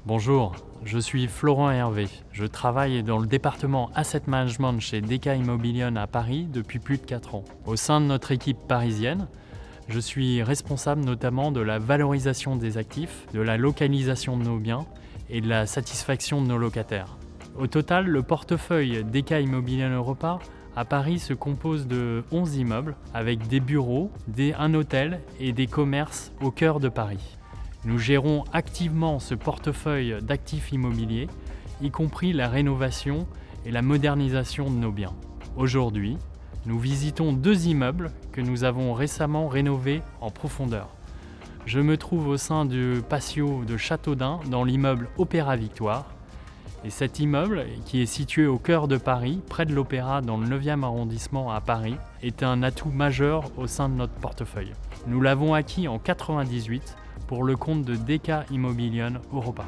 Bonjour, je suis Florent Hervé. Je travaille dans le département Asset Management chez Deka Immobilien à Paris depuis plus de 4 ans. Au sein de notre équipe parisienne, je suis responsable notamment de la valorisation des actifs, de la localisation de nos biens et de la satisfaction de nos locataires. Au total, le portefeuille Deka Immobilien Europa à Paris se compose de 11 immeubles avec des bureaux, un hôtel et des commerces au cœur de Paris. Nous gérons activement ce portefeuille d'actifs immobiliers, y compris la rénovation et la modernisation de nos biens. Aujourd'hui, nous visitons 2 immeubles que nous avons récemment rénovés en profondeur. Je me trouve au sein du patio de Châteaudun dans l'immeuble Opéra Victoire. Et cet immeuble, qui est situé au cœur de Paris, près de l'Opéra dans le 9e arrondissement à Paris, est un atout majeur au sein de notre portefeuille. Nous l'avons acquis en 1998 pour le compte de Deka Immobilien Europa.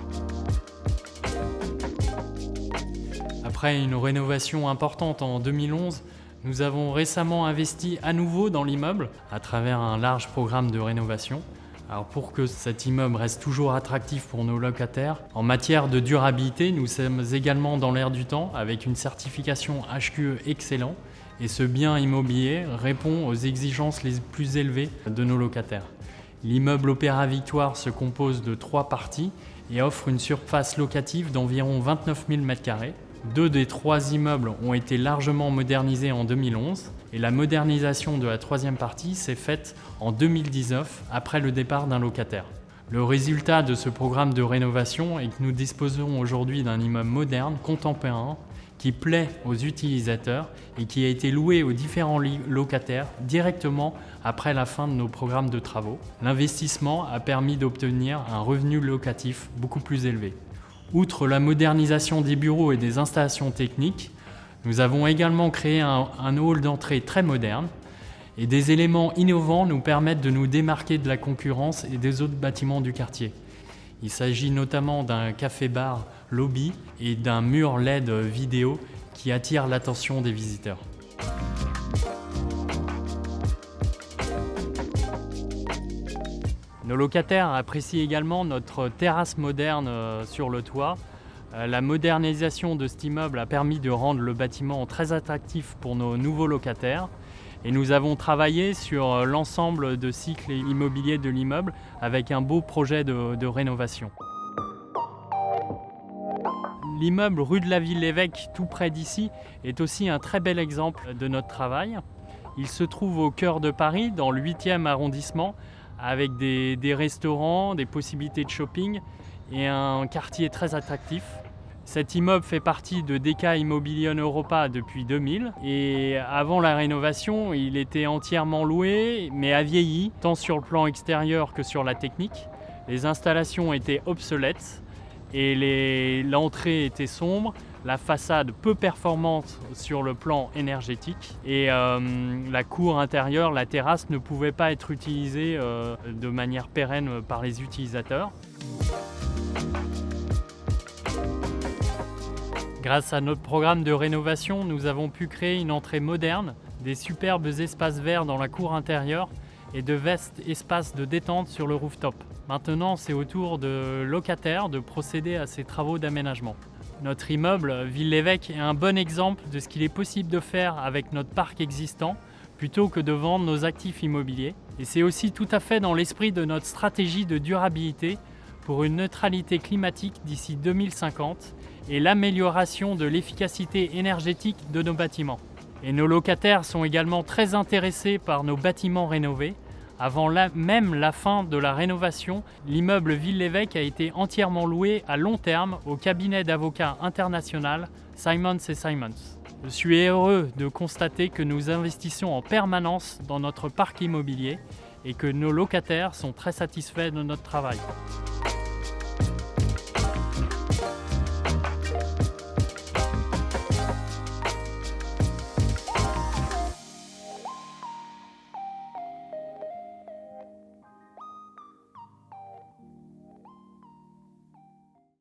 Après une rénovation importante en 2011, nous avons récemment investi à nouveau dans l'immeuble à travers un large programme de rénovation. Alors pour que cet immeuble reste toujours attractif pour nos locataires, en matière de durabilité, nous sommes également dans l'air du temps avec une certification HQE excellent et ce bien immobilier répond aux exigences les plus élevées de nos locataires. L'immeuble Opéra Victoire se compose de 3 parties et offre une surface locative d'environ 29 000 m². 2 des 3 immeubles ont été largement modernisés en 2011 et la modernisation de la 3e partie s'est faite en 2019 après le départ d'un locataire. Le résultat de ce programme de rénovation est que nous disposons aujourd'hui d'un immeuble moderne, contemporain, qui plaît aux utilisateurs et qui a été loué aux différents locataires directement après la fin de nos programmes de travaux. L'investissement a permis d'obtenir un revenu locatif beaucoup plus élevé. Outre la modernisation des bureaux et des installations techniques, nous avons également créé un hall d'entrée très moderne et des éléments innovants nous permettent de nous démarquer de la concurrence et des autres bâtiments du quartier. Il s'agit notamment d'un café-bar lobby et d'un mur LED vidéo qui attire l'attention des visiteurs. Nos locataires apprécient également notre terrasse moderne sur le toit. La modernisation de cet immeuble a permis de rendre le bâtiment très attractif pour nos nouveaux locataires. Et nous avons travaillé sur l'ensemble de cycle immobilier de l'immeuble avec un beau projet de rénovation. L'immeuble rue de la Ville-l'Évêque, tout près d'ici, est aussi un très bel exemple de notre travail. Il se trouve au cœur de Paris, dans le 8e arrondissement, avec des restaurants, des possibilités de shopping et un quartier très attractif. Cet immeuble fait partie de Deka Immobilien Europa depuis 2000 et avant la rénovation, il était entièrement loué mais a vieilli, tant sur le plan extérieur que sur la technique. Les installations étaient obsolètes et l'entrée était sombre, la façade peu performante sur le plan énergétique et la cour intérieure, la terrasse, ne pouvait pas être utilisée de manière pérenne par les utilisateurs. Grâce à notre programme de rénovation, nous avons pu créer une entrée moderne, des superbes espaces verts dans la cour intérieure et de vastes espaces de détente sur le rooftop. Maintenant, c'est au tour de locataires de procéder à ces travaux d'aménagement. Notre immeuble Ville-l'Évêque est un bon exemple de ce qu'il est possible de faire avec notre parc existant plutôt que de vendre nos actifs immobiliers. Et c'est aussi tout à fait dans l'esprit de notre stratégie de durabilité pour une neutralité climatique d'ici 2050 et l'amélioration de l'efficacité énergétique de nos bâtiments. Et nos locataires sont également très intéressés par nos bâtiments rénovés. Avant même la fin de la rénovation, l'immeuble Ville-l'Évêque a été entièrement loué à long terme au cabinet d'avocats international Simons & Simons. Je suis heureux de constater que nous investissons en permanence dans notre parc immobilier et que nos locataires sont très satisfaits de notre travail.